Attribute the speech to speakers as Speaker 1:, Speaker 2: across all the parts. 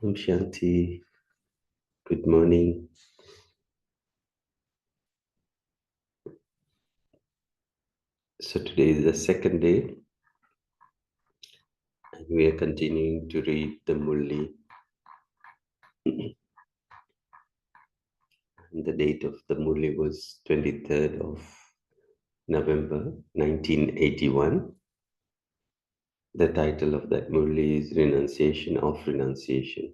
Speaker 1: Om Shanti. Good morning. So today is the second day, and we are continuing to read the Murli. And the date of the Murli was 23rd of November 1981. The title of that Murli is Renunciation of Renunciation.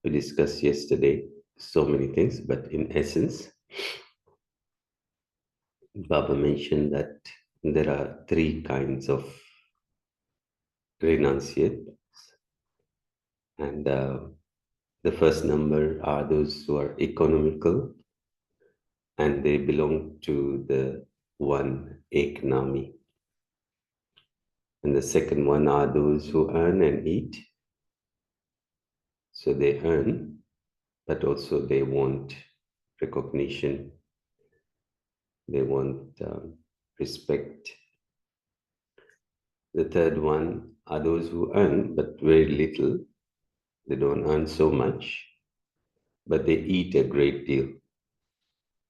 Speaker 1: We discussed yesterday so many things, but in essence, Baba mentioned that there are three kinds of renunciates, and the first number are those who are economical, and they belong to the one economy. And the second one are those who earn and eat. So they earn, but also they want recognition. They want respect. The third one are those who earn, but very little. They don't earn so much, but they eat a great deal.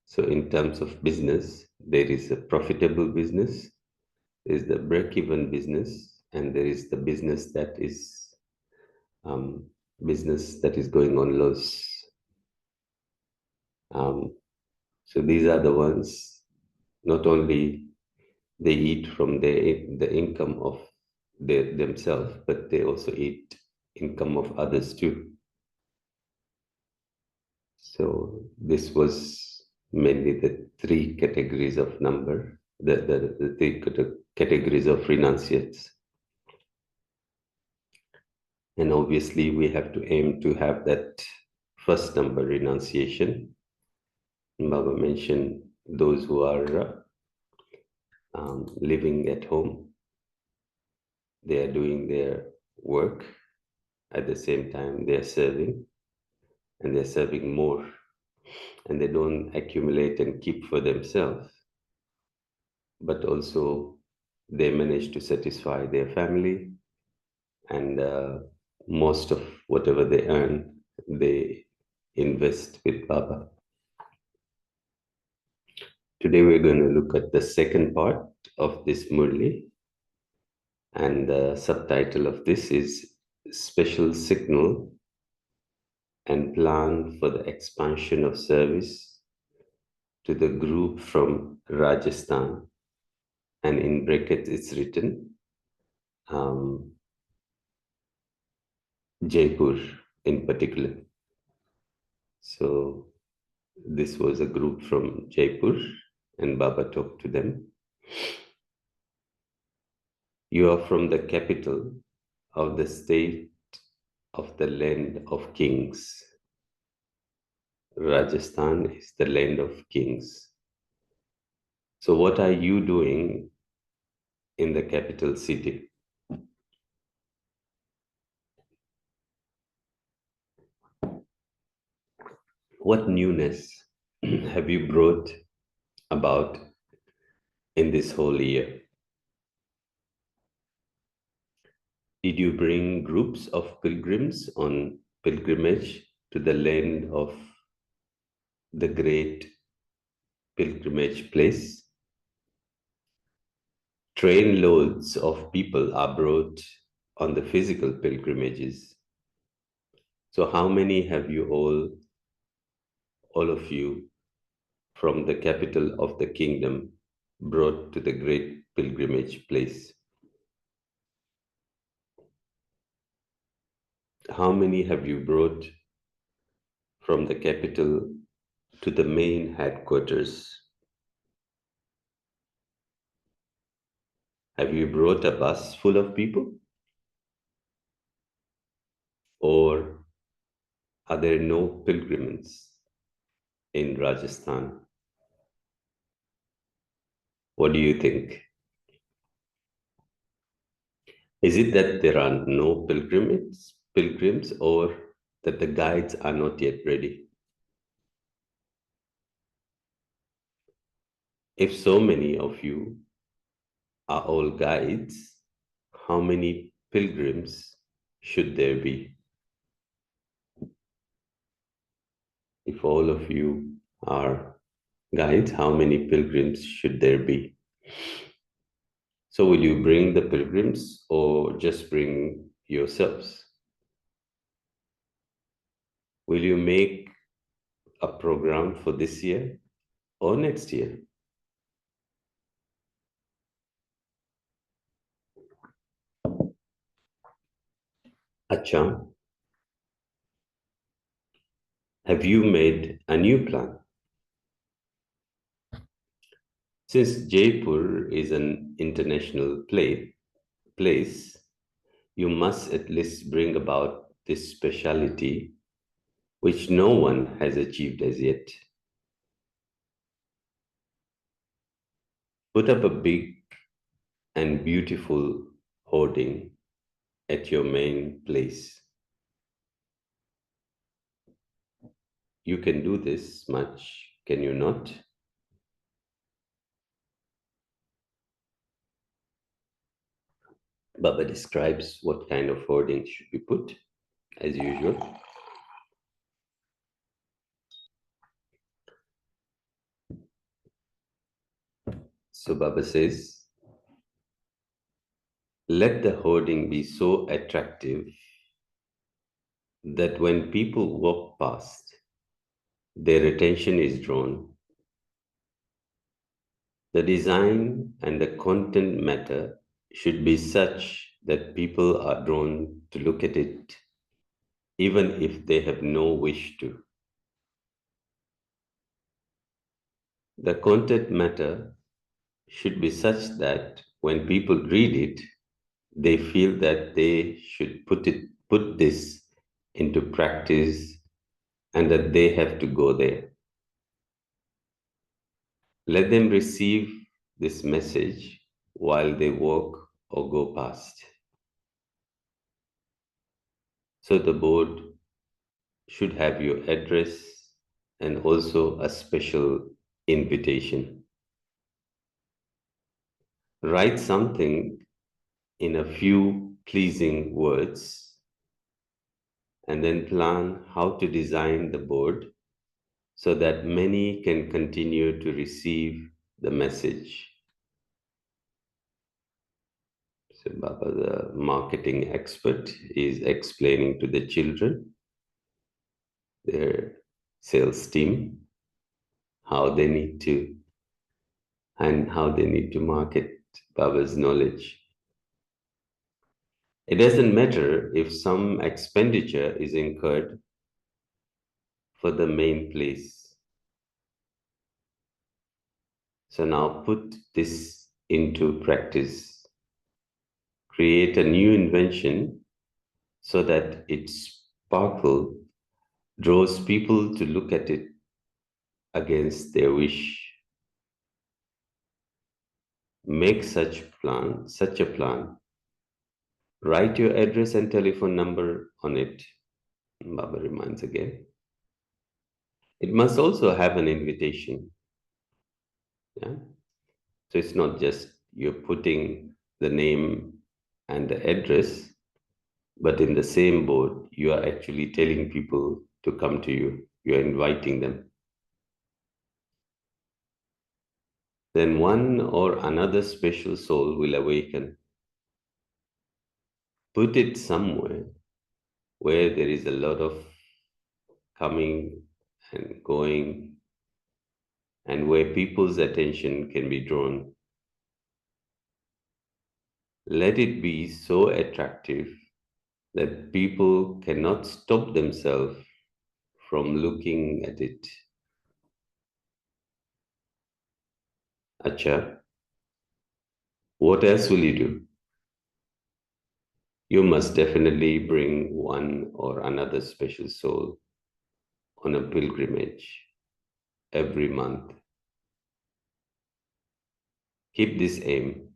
Speaker 1: So in terms of business, there is a profitable business, there is the break-even business, and there is the business that is going on loss. So these are the ones, not only they eat from the income of themselves, but they also eat income of others too. So this was mainly the three categories of number, the three categories of renunciates. And obviously we have to aim to have that first number, renunciation. Baba mentioned those who are living at home. They are doing their work. At the same time, they are serving, and they're serving more. And they don't accumulate and keep for themselves, but also they manage to satisfy their family, and most of whatever they earn, they invest with Baba. Today we're going to look at the second part of this Murli, and the subtitle of this is Special Signal and Plan for the Expansion of Service to the Group from Rajasthan. And in brackets it's written Jaipur in particular. So this was a group from Jaipur, and Baba talked to them. You are from the capital of the state of the land of kings. Rajasthan is the land of kings. So what are you doing in the capital city? What newness have you brought about in this whole year? Did you bring groups of pilgrims on pilgrimage to the land of the great pilgrimage place? Train loads of people are brought on the physical pilgrimages. So how many have you all of you from the capital of the kingdom brought to the great pilgrimage place? How many have you brought from the capital to the main headquarters? Have you brought a bus full of people? Or are there no pilgrims in Rajasthan? What do you think? Is it that there are no pilgrims, or that the guides are not yet ready? If so many of you are all guides, how many pilgrims should there be? If all of you are guides, how many pilgrims should there be? So will you bring the pilgrims or just bring yourselves? Will you make a program for this year or next year? Acha, have you made a new plan? Since Jaipur is an international place, you must at least bring about this speciality which no one has achieved as yet. Put up a big and beautiful hoarding at your main place. You can do this much, can you not? Baba describes what kind of hoarding should be put, as usual. So Baba says, let the hoarding be so attractive that when people walk past, their attention is drawn. The design and the content matter should be such that people are drawn to look at it, even if they have no wish to. The content matter should be such that when people read it, they feel that they should put this into practice and that they have to go there. Let them receive this message while they walk or go past. So the board should have your address and also a special invitation. Write something in a few pleasing words and then plan how to design the board so that many can continue to receive the message. So Baba, the marketing expert, is explaining to the children, their sales team, how they need to market Baba's knowledge. It doesn't matter if some expenditure is incurred for the main place. So now put this into practice. Create a new invention so that its sparkle draws people to look at it against their wish. Make such a plan. Write your address and telephone number on it. Baba reminds again. It must also have an invitation. Yeah? So it's not just you're putting the name and the address, but in the same board, you are actually telling people to come to you. You're inviting them. Then one or another special soul will awaken. Put it somewhere where there is a lot of coming and going and where people's attention can be drawn. Let it be so attractive that people cannot stop themselves from looking at it. Acha, what else will you do? You must definitely bring one or another special soul on a pilgrimage every month. Keep this aim.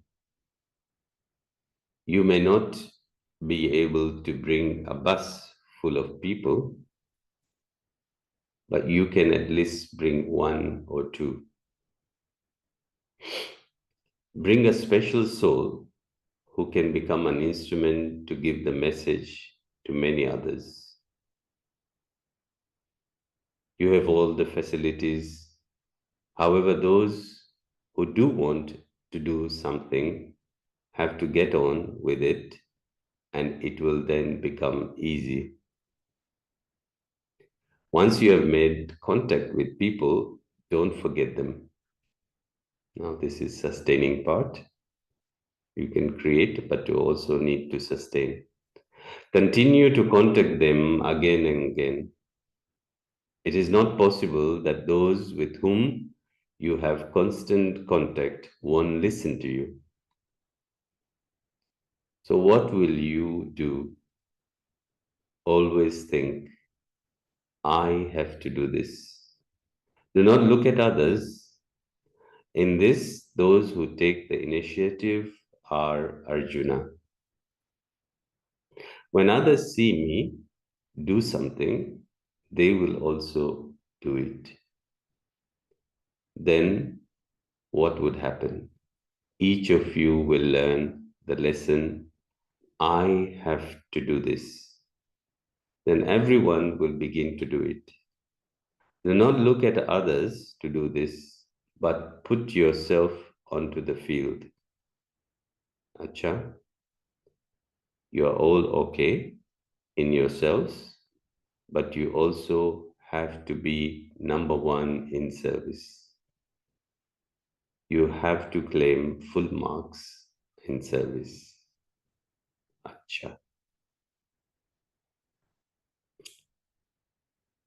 Speaker 1: You may not be able to bring a bus full of people, but you can at least bring one or two. Bring a special soul who can become an instrument to give the message to many others. You have all the facilities. However, those who do want to do something have to get on with it, and it will then become easy. Once you have made contact with people, don't forget them. Now, this is sustaining part. You can create, but you also need to sustain. Continue to contact them again and again. It is not possible that those with whom you have constant contact won't listen to you. So, what will you do? Always think, I have to do this. Do not look at others. In this, those who take the initiative are Arjuna. When others see me do something, they will also do it. Then what would happen? Each of you will learn the lesson, I have to do this. Then everyone will begin to do it. Do not look at others to do this, but put yourself onto the field. Acha, you are all okay in yourselves, but you also have to be number one in service. You have to claim full marks in service. Acha.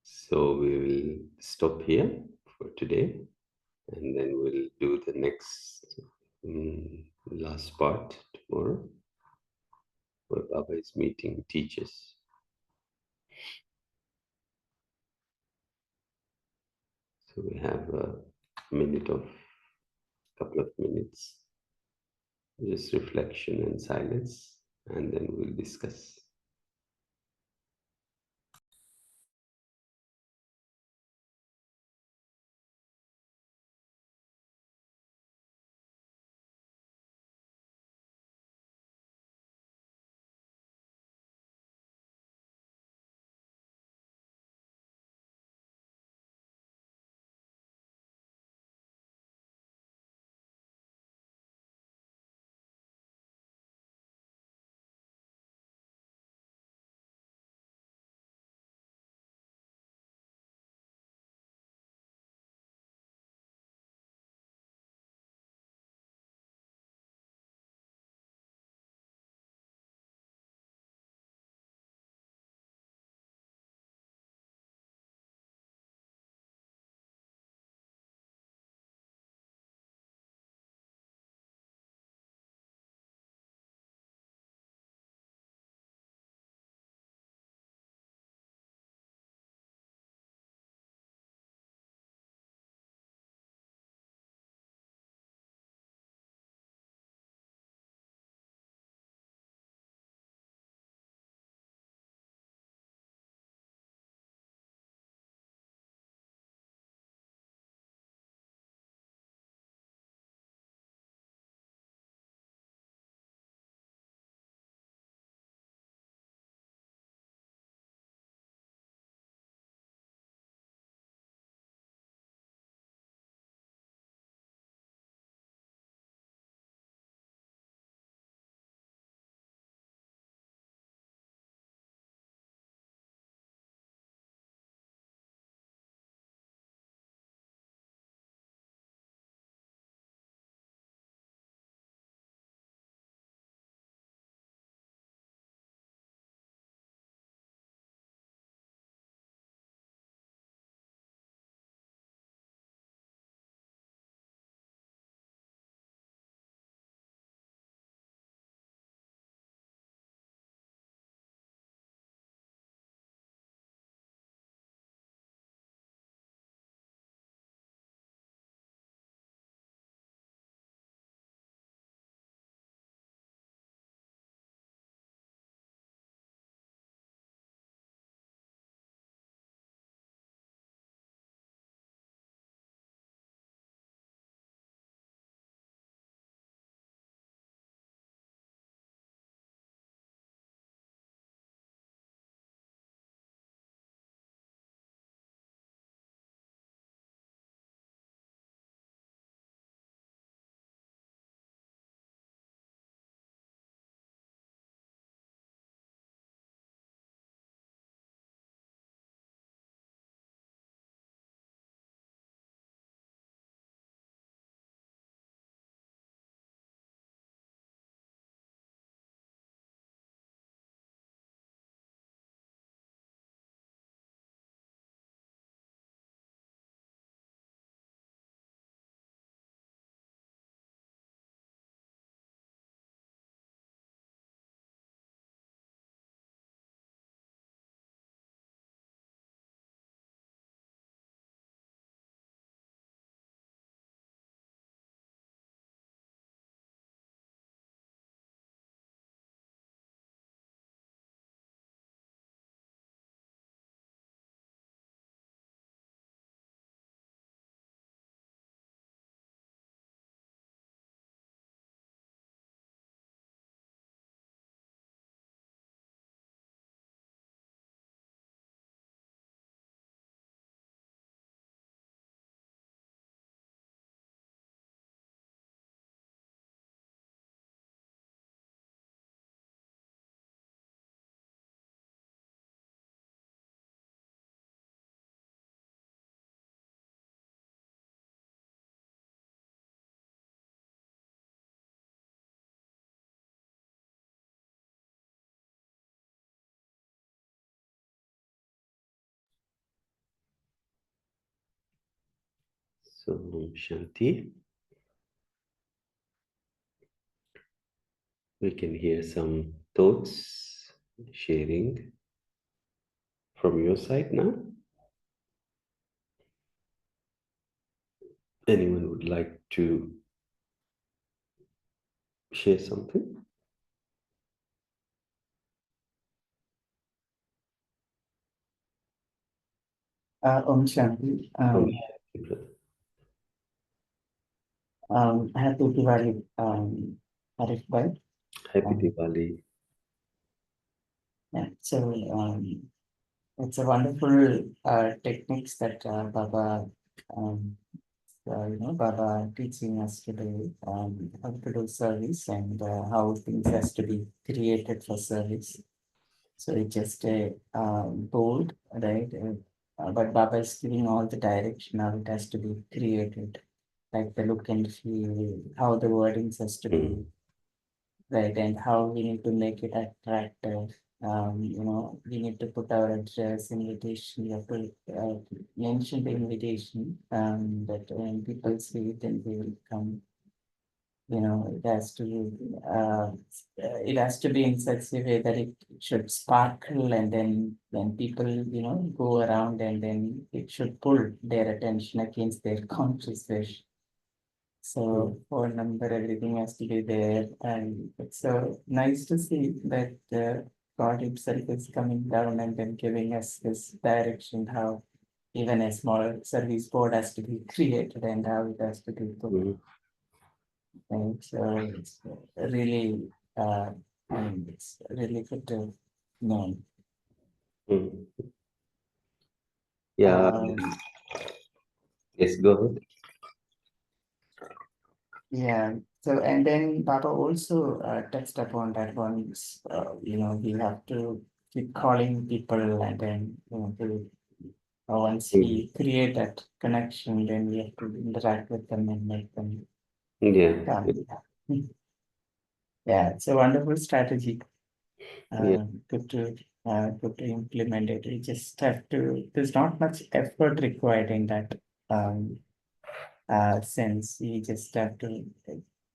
Speaker 1: So we will stop here for today, and then we'll do the next last part tomorrow, where Baba is meeting teachers. So we have a couple of minutes, just reflection and silence, and then we'll discuss. So, Shanti, we can hear some thoughts sharing from your side now. Anyone would like to share something?
Speaker 2: Om Shanti.
Speaker 1: Brother.
Speaker 2: Happy Diwali, Arif Bhai.
Speaker 1: Happy
Speaker 2: Um,
Speaker 1: Diwali.
Speaker 2: yeah, so it's a wonderful techniques that Baba, um, Baba teaching us to do how to do service and how things has to be created for service. So it's just a bold, right? But Baba is giving all the direction how it has to be created, like the look and feel, how the wordings has to be
Speaker 1: Mm,
Speaker 2: right, and how we need to make it attractive. We need to put our address, invitation, we have to mention the invitation, that when people see it, then they will come. It has to be in such a way that it should sparkle, and then when people, go around, and then it should pull their attention against their conscious wish.
Speaker 1: mm,
Speaker 2: So phone number, everything has to be there. And it's so nice to see that God Himself is coming down and then giving us this direction how even a small service board has to be created and how it has to be put.
Speaker 1: mm,
Speaker 2: And so it's really, it's really good to know.
Speaker 1: mm. Yeah,
Speaker 2: Um,
Speaker 1: yes, go ahead.
Speaker 2: Yeah. So, and then Baba also touched upon that once, we have to keep calling people, and then, once
Speaker 1: Mm.
Speaker 2: we create that connection, then we have to interact with them and make them
Speaker 1: Yeah,
Speaker 2: come. Yeah, yeah, it's a wonderful strategy.
Speaker 1: yeah.
Speaker 2: Good to implement it. We just have to, there's not much effort required in that. Um, sense. You just have to,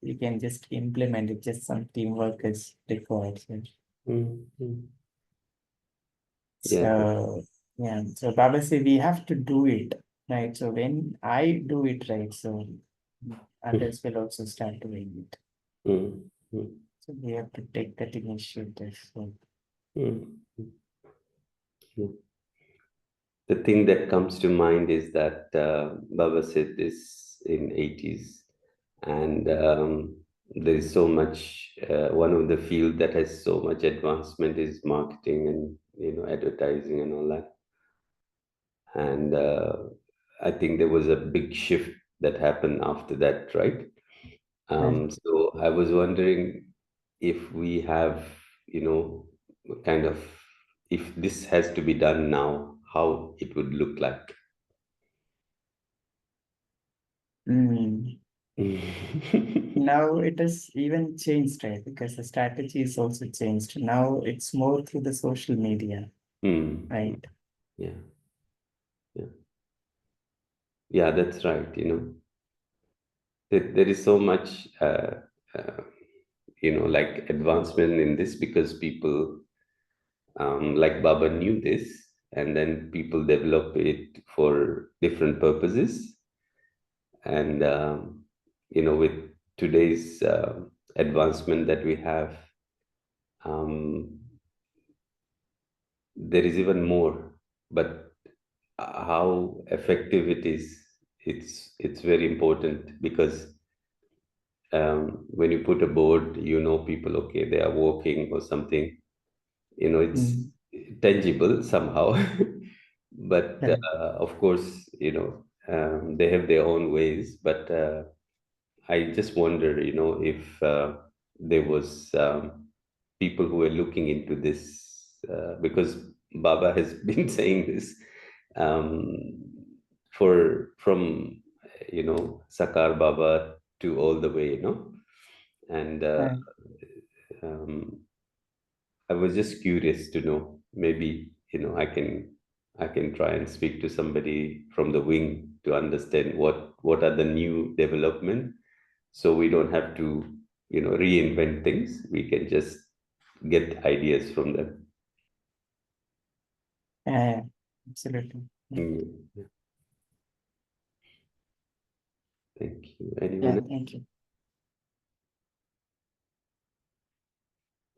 Speaker 2: you can just implement it, just some teamwork is required.
Speaker 1: Mm, mm. Yeah.
Speaker 2: So, yeah, so Baba say we have to do it, right? So when I do it right, so others will also start doing it.
Speaker 1: Mm, mm,
Speaker 2: So we have to take that initiative. So,
Speaker 1: mm, mm. The thing that comes to mind is that Baba said this in 80s, and there is so much. One of the field that has so much advancement is marketing and advertising and all that. And I think there was a big shift that happened after that, right?
Speaker 2: right.
Speaker 1: So I was wondering if we have, kind of, if this has to be done now, how it would look like.
Speaker 2: Mm.
Speaker 1: Mm,
Speaker 2: Now it has even changed, right? Because the strategy is also changed. Now it's more through the social media,
Speaker 1: mm.
Speaker 2: right?
Speaker 1: Yeah, yeah, yeah, that's right. There is so much, uh, like advancement in this because people, like Baba knew this, and then people develop it for different purposes. And, with today's advancement that we have, um, there is even more. But how effective it is, it's very important because when you put a board, people, okay, they are walking or something, it's
Speaker 2: Mm.
Speaker 1: tangible somehow. But
Speaker 2: Right.
Speaker 1: of course, they have their own ways. But I just wonder, if there was people who were looking into this, because Baba has been saying this um, for from Sakar Baba to all the way, and
Speaker 2: Right.
Speaker 1: um, I was just curious to know. Maybe I can I can try and speak to somebody from the wing to understand what are the new development, so we don't have to, reinvent things. We can just get ideas from them.
Speaker 2: Yeah, absolutely.
Speaker 1: Yeah. Thank you.
Speaker 2: Yeah,
Speaker 1: Anyone?
Speaker 2: thank you.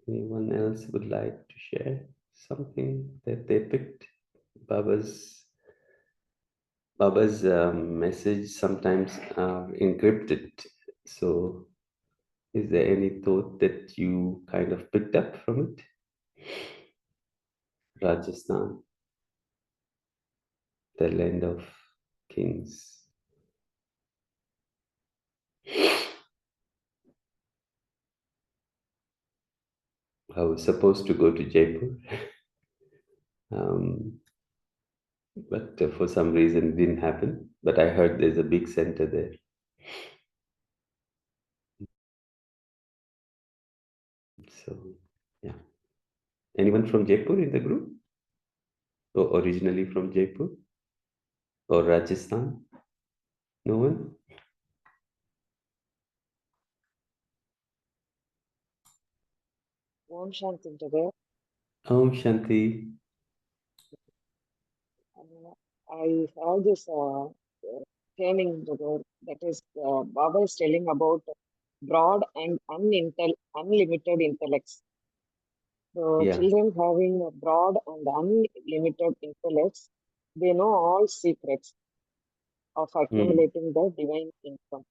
Speaker 1: Anyone else would like to share something that they picked? Baba's message sometimes are encrypted. So, is there any thought that you kind of picked up from it? Rajasthan, the land of kings. I was supposed to go to Jaipur, um, but for some reason it didn't happen. But I heard there's a big center there. So, yeah. Anyone from Jaipur in the group? Or originally from Jaipur or Rajasthan? No one?
Speaker 3: Om Shanti today.
Speaker 1: Om Shanti.
Speaker 3: I have this training today, that is Baba is telling about broad and unlimited intellects. So
Speaker 1: Yeah.
Speaker 3: children having a broad and unlimited intellects, they know all secrets of
Speaker 1: Hmm.
Speaker 3: accumulating the divine income.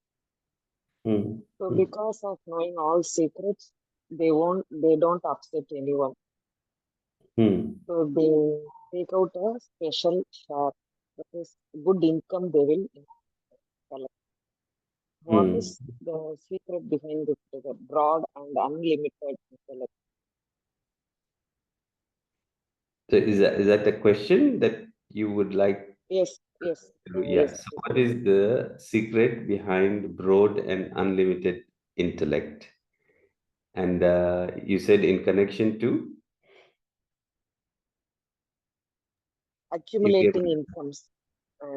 Speaker 1: Hmm.
Speaker 3: So
Speaker 1: Hmm.
Speaker 3: because of knowing all secrets, they don't upset anyone.
Speaker 1: Hmm.
Speaker 3: So they take out a special share. That is good income they will collect. What
Speaker 1: Hmm.
Speaker 3: is the secret behind this broad and unlimited intellect?
Speaker 1: So is that the question that you would like
Speaker 3: Yes, yes,
Speaker 1: to? Yeah.
Speaker 3: yes,
Speaker 1: So
Speaker 3: yes.
Speaker 1: what is the secret behind broad and unlimited intellect? And you said in connection to you gave
Speaker 3: Accumulating incomes,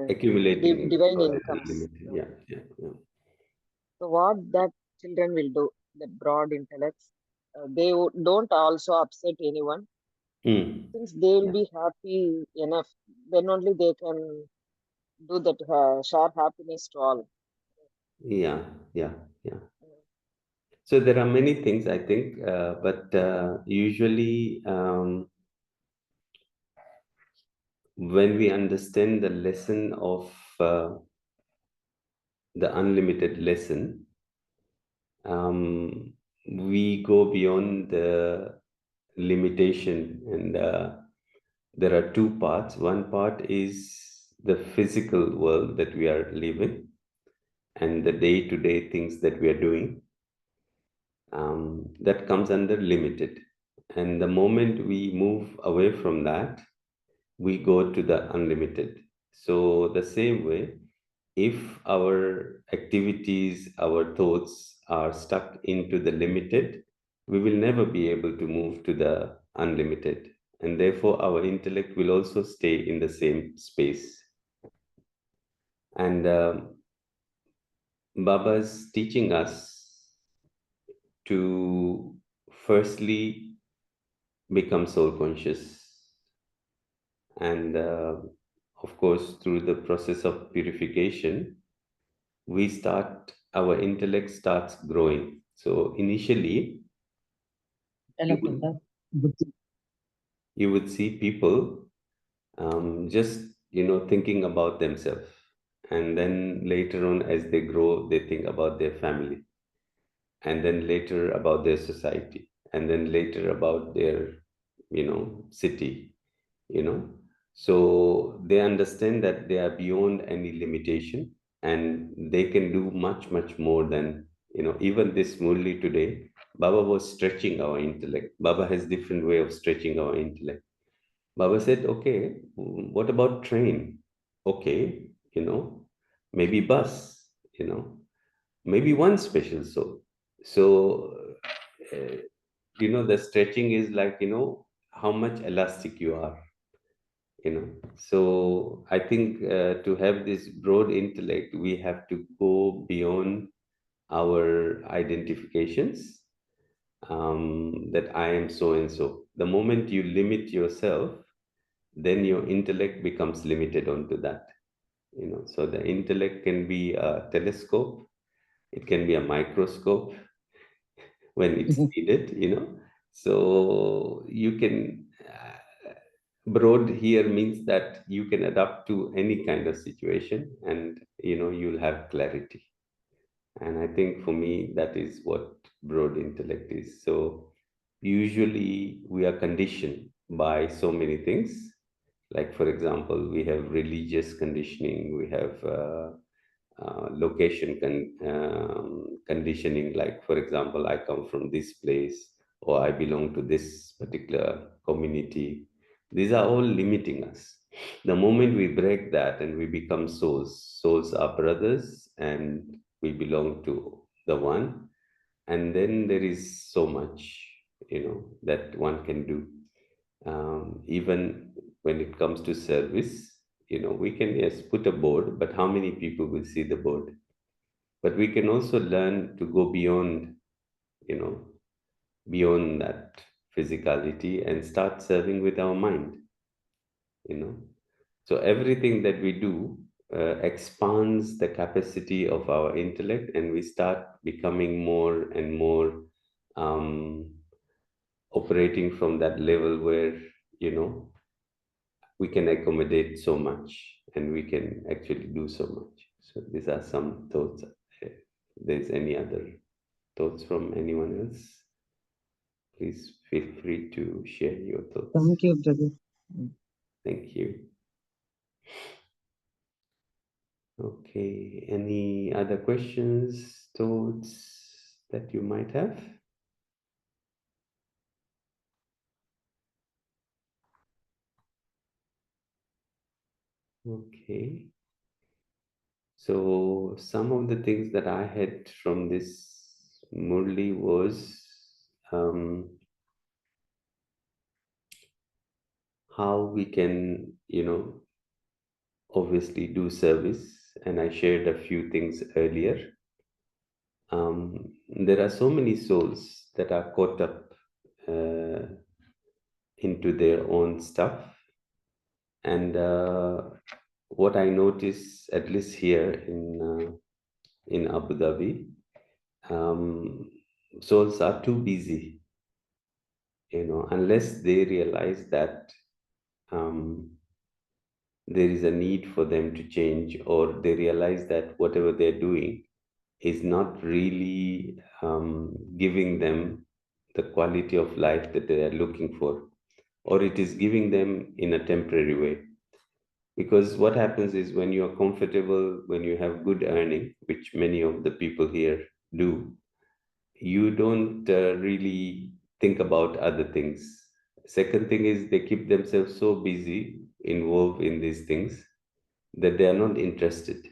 Speaker 1: accumulating
Speaker 3: divine
Speaker 1: broad and
Speaker 3: incomes.
Speaker 1: unlimited. Yeah. Yeah. Yeah.
Speaker 3: So what that children will do, that broad intellects, don't also upset anyone.
Speaker 1: Hmm.
Speaker 3: Since they will
Speaker 1: Yeah.
Speaker 3: be happy enough, then only they can do that, share happiness to all.
Speaker 1: Yeah. Yeah. Yeah. So there are many things I think, but usually when we understand the lesson of the unlimited lesson, we go beyond the limitation, and there are two parts. One part is the physical world that we are living and the day-to-day things that we are doing. That comes under limited, and the moment we move away from that, we go to the unlimited. So the same way, if our activities, our thoughts are stuck into the limited, we will never be able to move to the unlimited. And therefore, our intellect will also stay in the same space. And Baba's teaching us to firstly become soul conscious. And of course, through the process of purification, our intellect starts growing. So initially,
Speaker 2: Hello,
Speaker 1: you would,
Speaker 2: Pratap.
Speaker 1: you would see people just, thinking about themselves. And then later on, as they grow, they think about their family. And then later about their society. And then later about their, city, you know. So they understand that they are beyond any limitation and they can do much, much more than, even this Murli today. Baba was stretching our intellect. Baba has different way of stretching our intellect. Baba said, okay, what about train? Okay, maybe bus, maybe one special soul. So, the stretching is like, how much elastic you are. So I think to have this broad intellect, we have to go beyond our identifications, that I am so and so. The moment you limit yourself, then your intellect becomes limited onto that. So the intellect can be a telescope, it can be a microscope when it's needed. So you can, broad here means that you can adapt to any kind of situation, and you'll have clarity. And I think for me, that is what broad intellect is. So usually we are conditioned by so many things. Like, for example, we have religious conditioning, we have conditioning. Like, for example, I come from this place, or I belong to this particular community. These are all limiting us. The moment we break that and we become souls, souls are brothers, and we belong to the one. And then there is so much, that one can do. Even when it comes to service, we can, yes, put a board, but how many people will see the board? But we can also learn to go beyond, you know, beyond that physicality and start serving with our mind, you know. So everything that we do expands the capacity of our intellect, and we start becoming more and more um, operating from that level where, you know, we can accommodate so much and we can actually do so much. So these are some thoughts. If there's any other thoughts from anyone else, please feel free to share your thoughts.
Speaker 3: Thank you, brother.
Speaker 1: Thank you. Okay, any other questions, thoughts that you might have? Okay. So some of the things that I had from this Murli was how we can, obviously do service. And I shared a few things earlier. There are so many souls that are caught up uh, into their own stuff. And what I notice, at least here in Abu Dhabi, souls are too busy, unless they realize that um, there is a need for them to change, or they realize that whatever they're doing is not really giving them the quality of life that they are looking for, or it is giving them in a temporary way. Because what happens is, when you are comfortable, when you have good earning, which many of the people here do, you don't really think about other things. Second thing is, they keep themselves so busy, involved in these things, that they are not interested.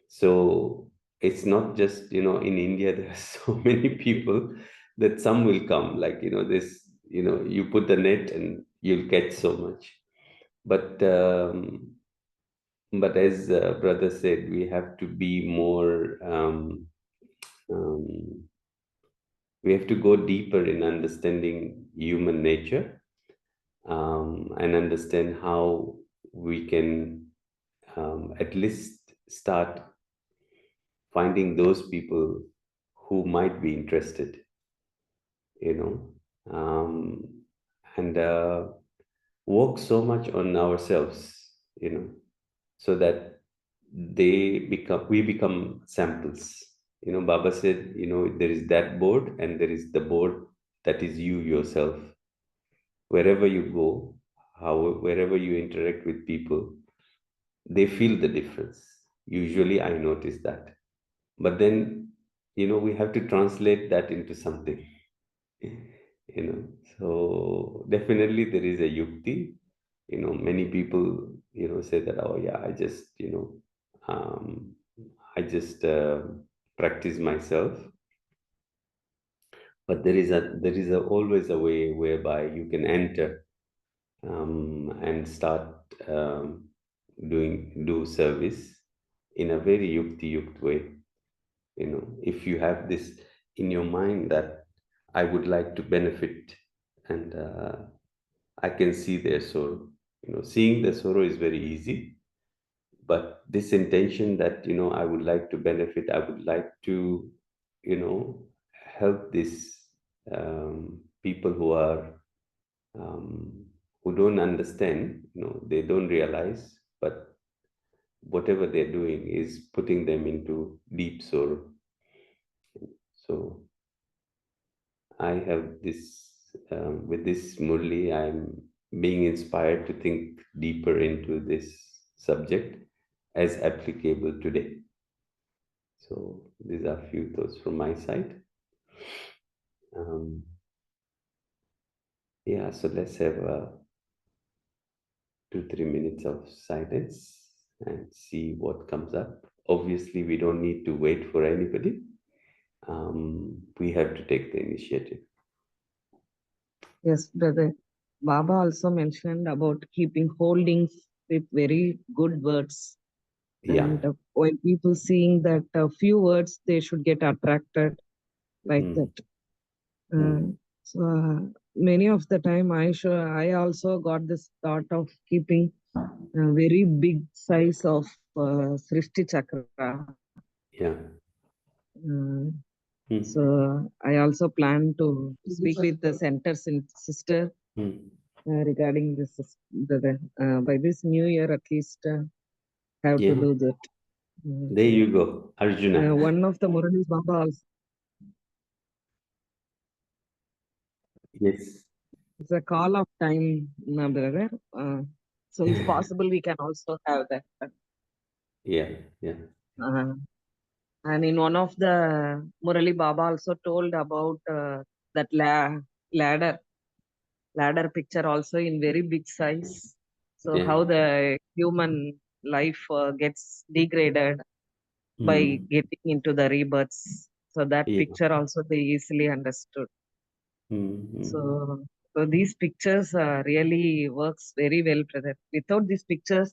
Speaker 1: So it's not just, in India, there are so many people that some will come, like, this, you put the net and you'll catch so much. But as brother said, we have to be more, um, we have to go deeper in understanding human nature, and understand how we can at least start finding those people who might be interested, you know, and work so much on ourselves, so that we become samples. Baba said, there is that board and there is the board that is you yourself. Wherever you go, wherever you interact with people, they feel the difference. Usually I notice that. But then, we have to translate that into something. So definitely there is a yukti. Many people, say that, oh yeah, um, I just practice myself. But there is always a way whereby you can enter and start do service in a very yukti way. If you have this in your mind that I would like to benefit, and I can see their sorrow. Seeing the sorrow is very easy, but this intention that I would like to benefit, I would like to you know help these people um, who don't understand. They don't realize, but whatever they're doing is putting them into deep sorrow. So I have this, with this Murli, I'm being inspired to think deeper into this subject as applicable today. So these are a few thoughts from my side. Um, yeah, so let's have 2-3 minutes of silence and see what comes up. Obviously, we don't need to wait for anybody. We have to take the initiative.
Speaker 4: Yes, brother. Baba also mentioned about keeping holdings with very good words.
Speaker 1: Yeah.
Speaker 4: And when people seeing that few words, they should get attracted like
Speaker 1: Mm.
Speaker 4: that. So many of the time, I also got this thought of keeping a very big size of Srishti Chakra.
Speaker 1: Yeah.
Speaker 4: So I also plan to speak with the center sister regarding this. By this new year, at least, have to
Speaker 1: Yeah.
Speaker 4: do that.
Speaker 1: There you go, Arjuna.
Speaker 4: One of the Murali's Baba also,
Speaker 1: Yes.
Speaker 4: it's a call of time, brother. So if possible, we can also have that.
Speaker 1: Yeah. Yeah.
Speaker 4: And in one of the Murali Baba also told about that ladder picture also in very big size. So
Speaker 1: Yeah.
Speaker 4: how the human life gets degraded by getting into the rebirths. So that
Speaker 1: Yeah.
Speaker 4: picture also they easily understood. So these pictures really works very well, brother. Without these pictures,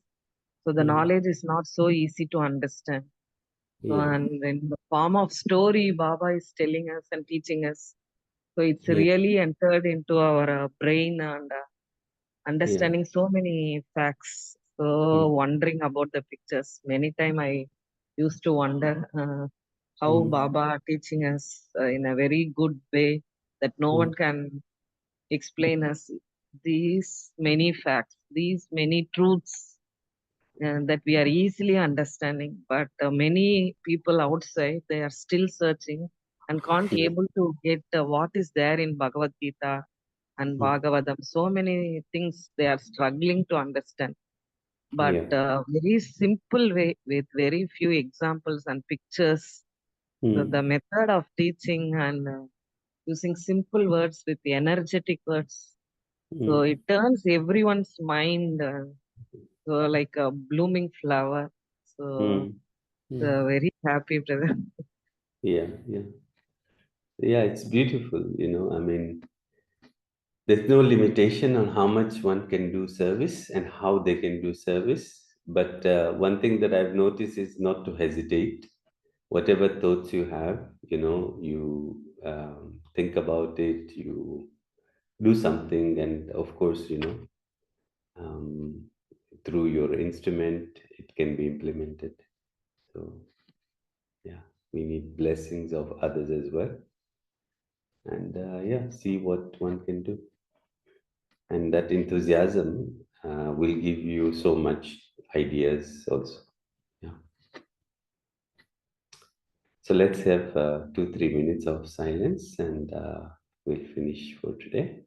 Speaker 4: so the knowledge is not so easy to understand. So,
Speaker 1: Yeah.
Speaker 4: and in the form of story, Baba is telling us and teaching us. So it's
Speaker 1: Yeah.
Speaker 4: really entered into our brain and
Speaker 1: Yeah.
Speaker 4: understanding so many facts. So wondering about the pictures. Many time I used to wonder how Baba teaching us in a very good way that no one can explain us these many facts, these many truths that we are easily understanding. But many people outside, they are still searching and can't
Speaker 1: Yeah.
Speaker 4: able to get what is there in Bhagavad Gita and Bhagavatam. So many things they are struggling to understand. But
Speaker 1: Yeah.
Speaker 4: very simple way with very few examples and pictures. The method of teaching and using simple words with the energetic words. So it turns everyone's mind so like a blooming flower. So very happy, brother.
Speaker 1: Yeah. Yeah. Yeah. It's beautiful. I mean, there's no limitation on how much one can do service and how they can do service. But one thing that I've noticed is not to hesitate. Whatever thoughts you have, you think about it, you do something, and of course, um, through your instrument, it can be implemented. So, yeah, we need blessings of others as well. And yeah, see what one can do. And that enthusiasm will give you so much ideas also. Yeah. So let's have 2-3 minutes of silence, and we'll finish for today.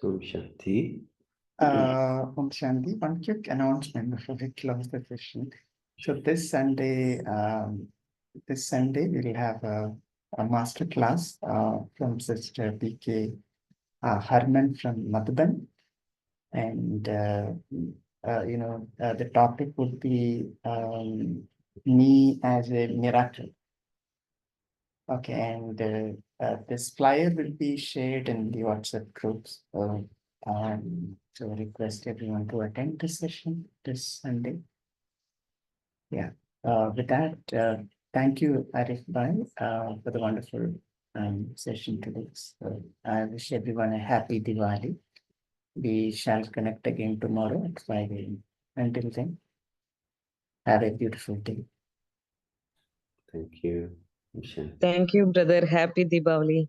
Speaker 1: So Shanti.
Speaker 2: Om Shanti, one quick announcement before we close the session. So this Sunday we'll have a master class from Sister BK Harman from Madhuban, and the topic would be me as a miracle. Okay, and this flyer will be shared in the WhatsApp groups. So request everyone to attend this session this Sunday. Yeah. With that, thank you, Arif Bhai, for the wonderful session today. So I wish everyone a happy Diwali. We shall connect again tomorrow at 5 a.m. Until then, have a beautiful day.
Speaker 1: Thank you. Shanti.
Speaker 4: Thank you, brother. Happy Diwali.